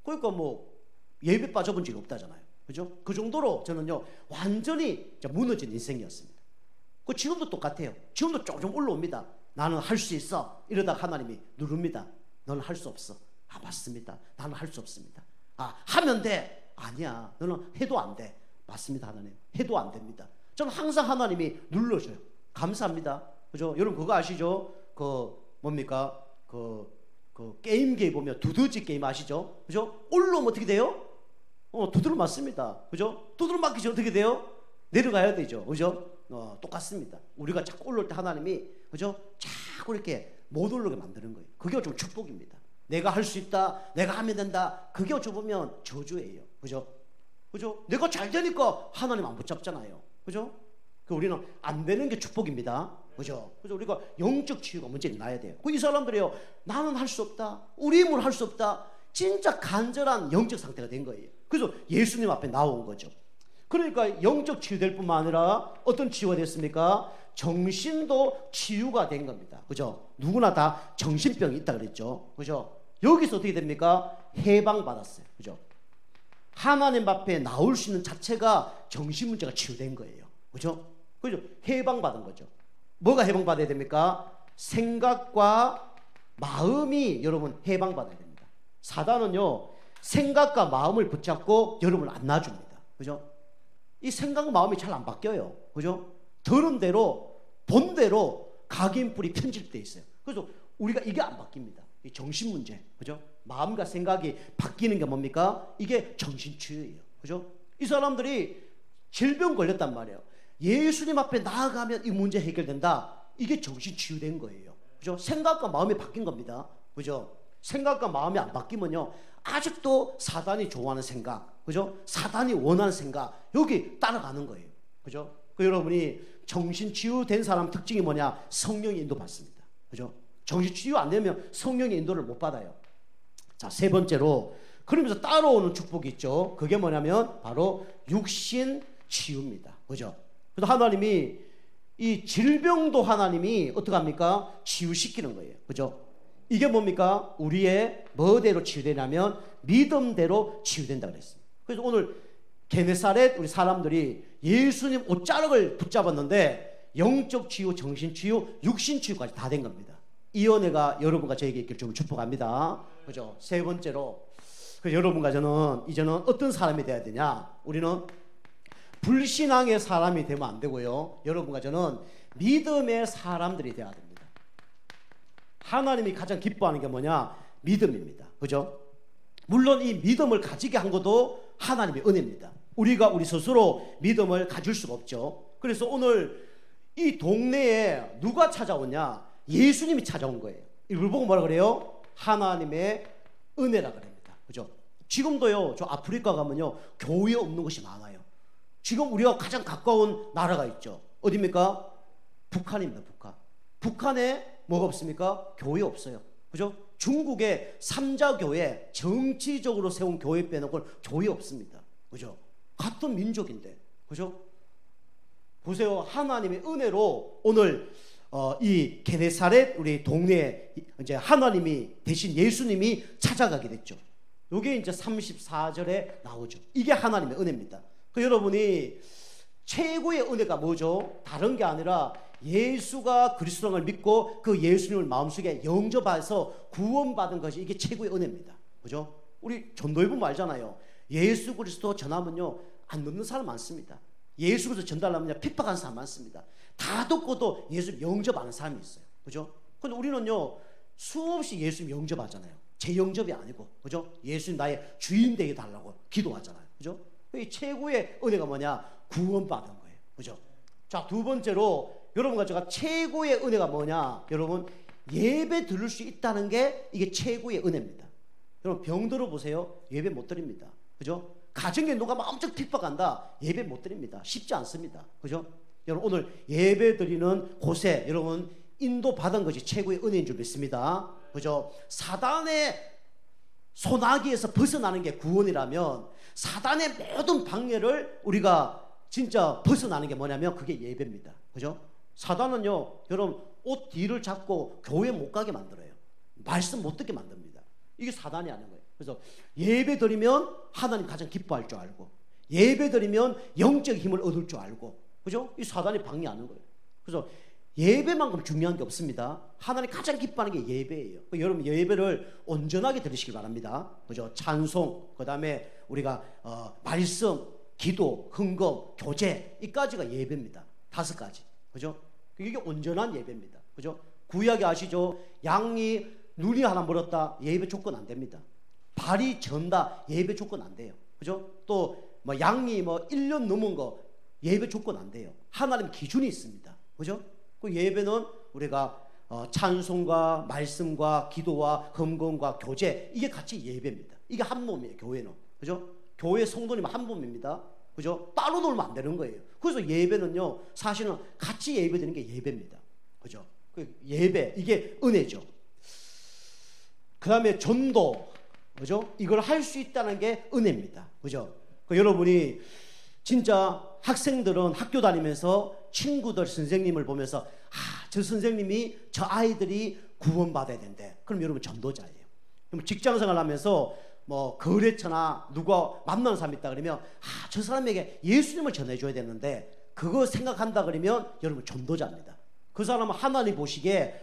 A: 그러니까 예배 빠져본 적이 없다잖아요. 그죠? 그 정도로 저는요, 완전히 무너진 인생이었습니다. 지금도 똑같아요. 지금도 조금 올라옵니다. 나는 할 수 있어. 이러다가 하나님이 누릅니다. 너는 할 수 없어. 아, 맞습니다. 나는 할 수 없습니다. 아, 하면 돼. 아니야. 너는 해도 안 돼. 맞습니다, 하나님. 해도 안 됩니다. 저는 항상 하나님이 눌러줘요. 감사합니다. 그죠? 여러분 그거 아시죠? 뭡니까? 게임기에 보면 두더지 게임 아시죠? 그죠? 올라오면 어떻게 돼요? 두드러 맞습니다. 그죠? 두드러 맞기 전에 어떻게 돼요? 내려가야 되죠. 그죠? 똑같습니다. 우리가 자꾸 올라올 때 하나님이, 그죠? 자꾸 이렇게 못 올라오게 만드는 거예요. 그게 좀 축복입니다. 내가 할 수 있다, 내가 하면 된다, 그게 어찌 보면 저주예요. 그죠? 그죠? 내가 잘 되니까 하나님 안 붙잡잖아요. 그죠? 우리는 안 되는 게 축복입니다. 그죠? 그래서 우리가 영적 치유가 먼저 나야 돼요. 이 사람들이요, 나는 할 수 없다, 우리 힘으로 할 수 없다, 진짜 간절한 영적 상태가 된 거예요. 그래서 예수님 앞에 나온 거죠. 그러니까 영적 치유될 뿐만 아니라 어떤 치유가 됐습니까? 정신도 치유가 된 겁니다. 그죠? 누구나 다 정신병이 있다 그랬죠. 그죠? 여기서 어떻게 됩니까? 해방받았어요. 그죠? 하나님 앞에 나올 수 있는 자체가 정신 문제가 치유된 거예요. 그죠? 그죠? 해방받은 거죠. 뭐가 해방받아야 됩니까? 생각과 마음이 여러분 해방받아야 됩니다. 사단은요, 생각과 마음을 붙잡고 여러분을 안 놔줍니다. 그죠? 이 생각과 마음이 잘 안 바뀌어요. 그죠? 들은 대로, 본 대로 각인뿔이 편집되어 있어요. 그래서 우리가 이게 안 바뀝니다. 이 정신 문제. 그죠? 마음과 생각이 바뀌는 게 뭡니까? 이게 정신치유예요. 그죠? 이 사람들이 질병 걸렸단 말이에요. 예수님 앞에 나아가면 이 문제 해결된다. 이게 정신치유된 거예요. 그죠? 생각과 마음이 바뀐 겁니다. 그죠? 생각과 마음이 안 바뀌면요, 아직도 사단이 좋아하는 생각, 그죠? 사단이 원하는 생각, 여기 따라가는 거예요. 그죠? 여러분이 정신치유된 사람 특징이 뭐냐? 성령의 인도 받습니다. 그죠? 정신치유 안 되면 성령의 인도를 못 받아요. 자, 세 번째로, 그러면서 따라오는 축복이 있죠. 그게 뭐냐면 바로 육신 치유입니다. 그죠? 그래서 하나님이 이 질병도 하나님이 어떻게 합니까? 치유시키는 거예요. 그죠? 이게 뭡니까? 우리의 뭐대로 치유되냐면 믿음대로 치유된다 그랬습니다. 그래서 오늘 게네사렛 우리 사람들이 예수님 옷자락을 붙잡았는데 영적 치유, 정신 치유, 육신 치유까지 다 된 겁니다. 이 은혜가 여러분과 저에게 있길 좀 축복합니다. 그죠? 세 번째로, 여러분과 저는 이제는 어떤 사람이 돼야 되냐? 우리는 불신앙의 사람이 되면 안 되고요. 여러분과 저는 믿음의 사람들이 돼야 됩니다. 하나님이 가장 기뻐하는 게 뭐냐? 믿음입니다. 그죠? 물론 이 믿음을 가지게 한 것도 하나님의 은혜입니다. 우리가 우리 스스로 믿음을 가질 수가 없죠. 그래서 오늘 이 동네에 누가 찾아오냐? 예수님이 찾아온 거예요. 이걸 보고 뭐라 그래요? 하나님의 은혜라 그럽니다. 그죠? 지금도요, 저 아프리카 가면요, 교회 없는 것이 많아요. 지금 우리가 가장 가까운 나라가 있죠. 어디입니까? 북한입니다. 북한. 북한에 뭐가 없습니까? 교회 없어요. 그죠? 중국의 삼자교회, 정치적으로 세운 교회 빼놓고는 교회 없습니다. 그죠? 같은 민족인데. 그죠? 보세요. 하나님의 은혜로 오늘 이 게네사렛 우리 동네에 이제 하나님이 대신 예수님이 찾아가게 됐죠. 이게 이제 34절에 나오죠. 이게 하나님의 은혜입니다. 여러분이 최고의 은혜가 뭐죠? 다른 게 아니라 예수가 그리스도를 믿고 그 예수님을 마음속에 영접해서 구원받은 것이 이게 최고의 은혜입니다. 그죠? 우리 전도회 보면 알잖아요. 예수 그리스도 전하면요, 안 듣는 사람 많습니다. 예수 그리스도 전달하면 핍박하는 사람 많습니다. 다 듣고도 예수 영접하는 사람이 있어요. 그죠? 근데 우리는요, 수없이 예수 영접하잖아요. 제 영접이 아니고, 그죠? 예수님 나의 주인 되게 달라고 기도하잖아요. 그죠? 이 최고의 은혜가 뭐냐? 구원받은 거예요. 그죠? 자, 두 번째로 여러분과 제가 최고의 은혜가 뭐냐? 여러분, 예배 드릴 수 있다는 게 이게 최고의 은혜입니다. 여러분, 병 들어보세요. 예배 못 드립니다. 그죠? 가정에 누가 막 엄청 핍박한다. 예배 못 드립니다. 쉽지 않습니다. 그죠? 여러분, 오늘 예배 드리는 곳에 여러분 인도 받은 것이 최고의 은혜인 줄 믿습니다. 그죠? 사단의 소나기에서 벗어나는 게 구원이라면 사단의 모든 방해를 우리가 진짜 벗어나는 게 뭐냐면 그게 예배입니다. 그죠? 사단은요, 여러분 옷 뒤를 잡고 교회 못 가게 만들어요. 말씀 못 듣게 만듭니다. 이게 사단이 하는 거예요. 그래서 예배 드리면 하나님 가장 기뻐할 줄 알고, 예배 드리면 영적 힘을 얻을 줄 알고, 그죠? 이 사단이 방해하는 거예요. 그래서 예배만큼 중요한 게 없습니다. 하나님 가장 기뻐하는 게 예배예요. 여러분 예배를 온전하게 드리시기 바랍니다. 그죠? 찬송, 그 다음에 우리가 말씀, 기도, 헌금, 교제, 이까지가 예배입니다. 5가지. 그죠? 이게 온전한 예배입니다. 그죠? 구약에 아시죠? 양이 눈이 하나 멀었다, 예배 조건 안 됩니다. 발이 전다, 예배 조건 안 돼요. 그죠? 또 뭐 양이 뭐 1년 넘은 거 예배 조건 안 돼요. 하나님 기준이 있습니다. 그죠? 그 예배는 우리가 찬송과 말씀과 기도와 헌금과 교제, 이게 같이 예배입니다. 이게 한 몸이에요. 교회는. 그죠? 교회 성도님 한 분입니다. 그죠? 따로 놀면 안 되는 거예요. 그래서 예배는요, 사실은 같이 예배드리는 게 예배입니다. 그죠? 그 예배, 이게 은혜죠. 그 다음에 전도, 그죠? 이걸 할 수 있다는 게 은혜입니다. 그죠? 여러분이 진짜 학생들은 학교 다니면서 친구들, 선생님을 보면서 저 선생님이 저 아이들이 구원받아야 된대. 그럼 여러분 전도자예요. 그럼 직장생활 하면서 뭐 거래처나 누가 만나는 사람이 있다 그러면 저 사람에게 예수님을 전해줘야 되는데 그거 생각한다 그러면 여러분 전도자입니다. 그 사람은 하나님 보시기에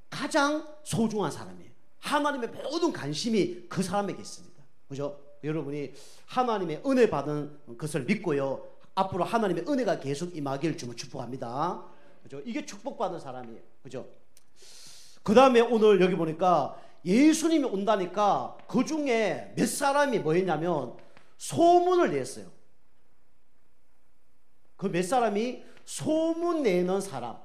A: 가장 소중한 사람이에요. 하나님의 모든 관심이 그 사람에게 있습니다. 그죠? 여러분이 하나님의 은혜 받은 것을 믿고요, 앞으로 하나님의 은혜가 계속 임하기를 주님 축복합니다. 그죠? 이게 축복받은 사람이에요. 그죠? 그 다음에 오늘 여기 보니까 예수님이 온다니까 그 중에 몇 사람이 뭐였냐면 소문을 냈어요. 그 몇 사람이 소문 내는 사람,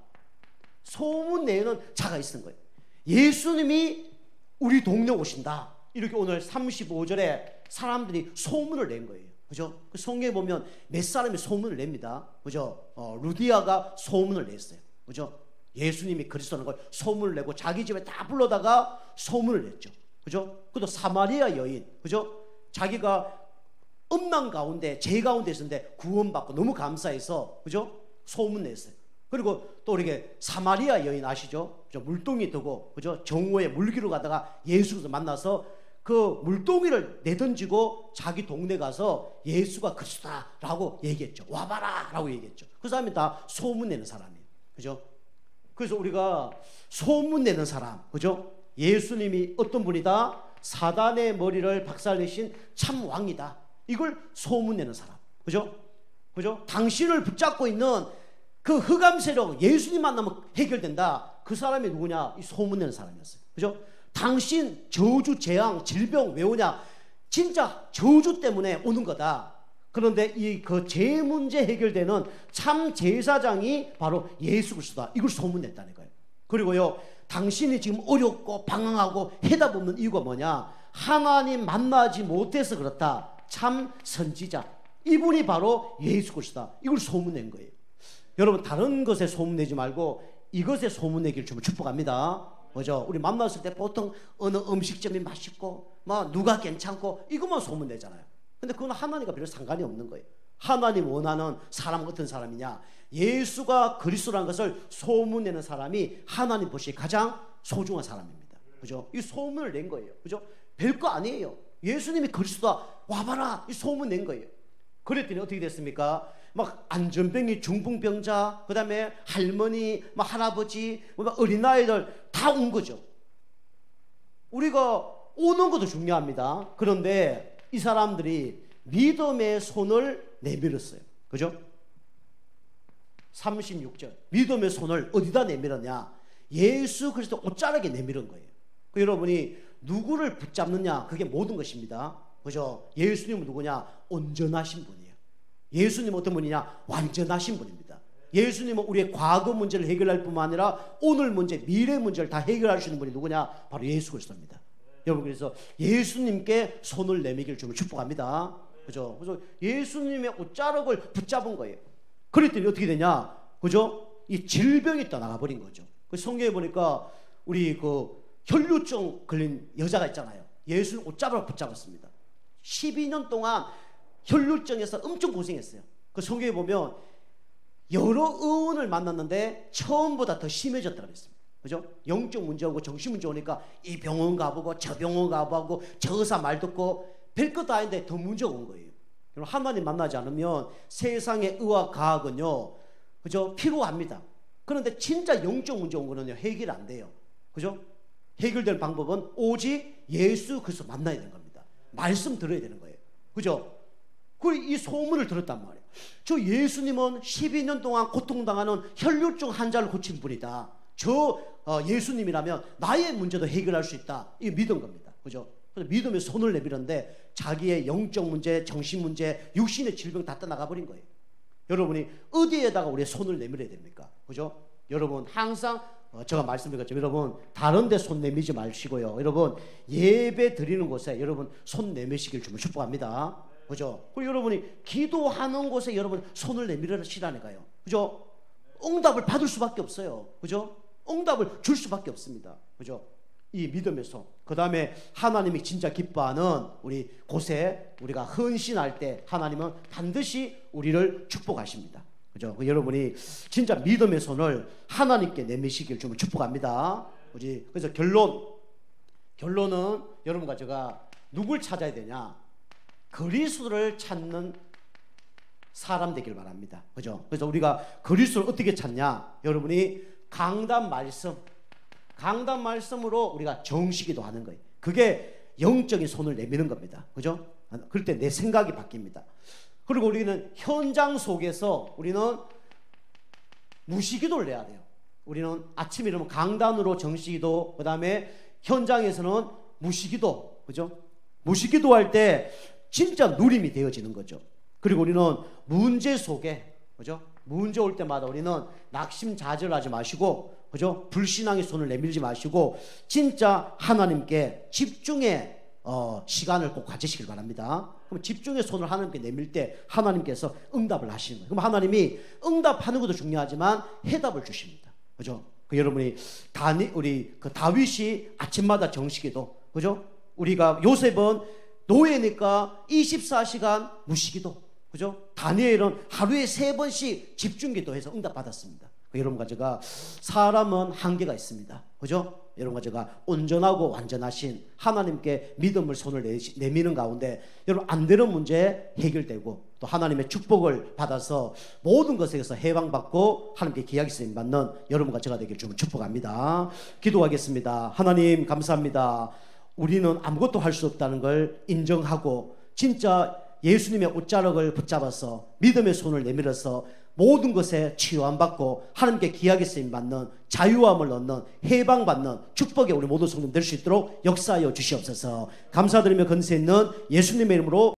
A: 소문 내는 자가 있는 거예요. 예수님이 우리 동네 오신다. 이렇게 오늘 35절에 사람들이 소문을 낸 거예요. 그죠? 그 성경에 보면 몇 사람이 소문을 냅니다. 그죠? 루디아가 소문을 냈어요. 그죠? 예수님이 그리스도라는 걸 소문을 내고 자기 집에 다 불러다가 소문을 냈죠. 그죠? 그도 사마리아 여인, 그죠? 자기가 음란 가운데, 죄 가운데 있었는데 구원받고 너무 감사해서, 그죠? 소문 냈어요. 그리고 또 이렇게 사마리아 여인 아시죠? 그죠? 물동이 두고, 그죠? 정오에 물기로 가다가 예수를 만나서 그 물동이를 내던지고 자기 동네 가서 예수가 그리스도다라고 얘기했죠. 와봐라 라고 얘기했죠. 그 사람이 다 소문 내는 사람이에요. 그죠? 그래서 우리가 소문 내는 사람, 그죠? 예수님이 어떤 분이다? 사단의 머리를 박살내신 참 왕이다. 이걸 소문 내는 사람. 그죠? 그죠? 당신을 붙잡고 있는 그 흑암 세력, 예수님 만나면 해결된다. 그 사람이 누구냐? 이 소문 내는 사람이었어요. 그죠? 당신 저주, 재앙, 질병 왜 오냐? 진짜 저주 때문에 오는 거다. 그런데 이 그 죄 문제 해결되는 참 제사장이 바로 예수 그리스도다. 이걸 소문냈다는 거예요. 그리고요, 당신이 지금 어렵고 방황하고 해답 없는 이유가 뭐냐? 하나님 만나지 못해서 그렇다. 참 선지자, 이분이 바로 예수 그리스도다. 이걸 소문낸 거예요. 여러분, 다른 것에 소문내지 말고 이것에 소문내기를 좀 축복합니다. 그죠? 우리 만났을 때 보통 어느 음식점이 맛있고 뭐 누가 괜찮고 이것만 소문내잖아요. 근데 그건 하나님과 별로 상관이 없는 거예요. 하나님 원하는 사람은 어떤 사람이냐? 예수가 그리스도라는 것을 소문내는 사람이 하나님 보시기에 가장 소중한 사람입니다. 그죠? 이 소문을 낸 거예요. 그죠? 별거 아니에요. 예수님이 그리스도다. 와봐라. 이 소문 낸 거예요. 그랬더니 어떻게 됐습니까? 막 안전병이, 중풍병자, 그 다음에 할머니, 막 할아버지, 막 어린아이들 다 온 거죠. 우리가 오는 것도 중요합니다. 그런데 이 사람들이 믿음의 손을 내밀었어요. 그죠? 36절. 믿음의 손을 어디다 내밀었냐? 예수 그리스도 옷자락에 내밀은 거예요. 여러분이 누구를 붙잡느냐? 그게 모든 것입니다. 그죠? 예수님은 누구냐? 온전하신 분이에요. 예수님은 어떤 분이냐? 완전하신 분입니다. 예수님은 우리의 과거 문제를 해결할 뿐만 아니라 오늘 문제, 미래 문제를 다 해결할 수 있는 분이 누구냐? 바로 예수 그리스도입니다. 여러분, 그래서 예수님께 손을 내밀기를 좀 축복합니다. 그죠? 그래서 예수님의 옷자락을 붙잡은 거예요. 그랬더니 어떻게 되냐? 그죠? 이 질병이 떠나가 버린 거죠. 그 성경에 보니까 우리 그 혈류증 걸린 여자가 있잖아요. 예수님 옷자락을 붙잡았습니다. 12년 동안 혈류증에서 엄청 고생했어요. 그 성경에 보면 여러 의원을 만났는데 처음보다 더 심해졌다고 했습니다. 그죠? 영적 문제 오고 정신 문제 오니까 이 병원 가보고 저 병원 가보고 저 의사 말 듣고 별것 다 아닌데 더 문제가 온 거예요. 하나님 만나지 않으면 세상의 의학 과학은요, 그죠? 필요합니다. 그런데 진짜 영적 문제 온 거는요, 해결 안 돼요. 그죠? 해결될 방법은 오직 예수 그리스도 만나야 되는 겁니다. 말씀 들어야 되는 거예요. 그죠? 그리고 이 소문을 들었단 말이에요. 저 예수님은 12년 동안 고통당하는 혈류증 환자를 고친 분이다. 저 예수님이라면 나의 문제도 해결할 수 있다. 이거 믿은 겁니다. 그죠? 그래서 믿음의 손을 내밀었는데 자기의 영적 문제, 정신 문제, 육신의 질병 다 떠나가 버린 거예요. 여러분이 어디에다가 우리의 손을 내밀어야 됩니까? 그죠? 여러분 항상 제가 말씀드렸죠. 여러분 다른 데 손 내밀지 마시고요. 여러분 예배 드리는 곳에 여러분 손 내미시길 좀 축복합니다. 그죠? 그리고 여러분이 기도하는 곳에 여러분 손을 내밀으시라니까요. 그죠? 응답을 받을 수밖에 없어요. 그죠? 응답을 줄 수밖에 없습니다. 그죠? 이 믿음의 손. 그 다음에 하나님이 진짜 기뻐하는 우리 곳에 우리가 헌신할 때 하나님은 반드시 우리를 축복하십니다. 그죠? 여러분이 진짜 믿음의 손을 하나님께 내미시길 좀 축복합니다. 그래서 결론은 여러분과 제가 누굴 찾아야 되냐? 그리스도를 찾는 사람 되길 바랍니다. 그죠? 그래서 우리가 그리스도를 어떻게 찾냐? 여러분이 강단 말씀으로 우리가 정식기도 하는 거예요. 그게 영적인 손을 내미는 겁니다. 그죠? 그럴 때 내 생각이 바뀝니다. 그리고 우리는 현장 속에서 우리는 무시기도를 해야 돼요. 우리는 아침에 일어나면 강단으로 정식기도, 그 다음에 현장에서는 무시기도, 그죠? 무시기도 할 때 진짜 누림이 되어지는 거죠. 그리고 우리는 문제 속에, 그죠? 문제 올 때마다 우리는 낙심자절하지 마시고, 그죠? 불신앙의 손을 내밀지 마시고 진짜 하나님께 집중의 시간을 꼭 가지시길 바랍니다. 그럼 집중의 손을 하나님께 내밀 때 하나님께서 응답을 하시는 거예요. 그럼 하나님이 응답하는 것도 중요하지만 해답을 주십니다. 그죠? 여러분이 우리 다윗이 아침마다 정식기도, 그죠? 우리가 요셉은 노예니까 24시간 무시기도, 그죠? 다니엘은 하루에 3번씩 집중기도해서 응답받았습니다. 여러분과 제가 사람은 한계가 있습니다. 그죠? 여러분과 제가 온전하고 완전하신 하나님께 믿음을 손을 내미는 가운데 여러분 안 되는 문제 해결되고 또 하나님의 축복을 받아서 모든 것에서 해방받고 하나님께 기약이 쓰임 받는 여러분과 제가 되길 좀 축복합니다. 기도하겠습니다. 하나님 감사합니다. 우리는 아무것도 할 수 없다는 걸 인정하고 진짜 예수님의 옷자락을 붙잡아서 믿음의 손을 내밀어서 모든 것에 치유함받고 하나님께 귀하게 쓰임받는 자유함을 얻는 해방받는 축복의 우리 모든 성도들 될 수 있도록 역사하여 주시옵소서. 감사드리며 건세 있는 예수님의 이름으로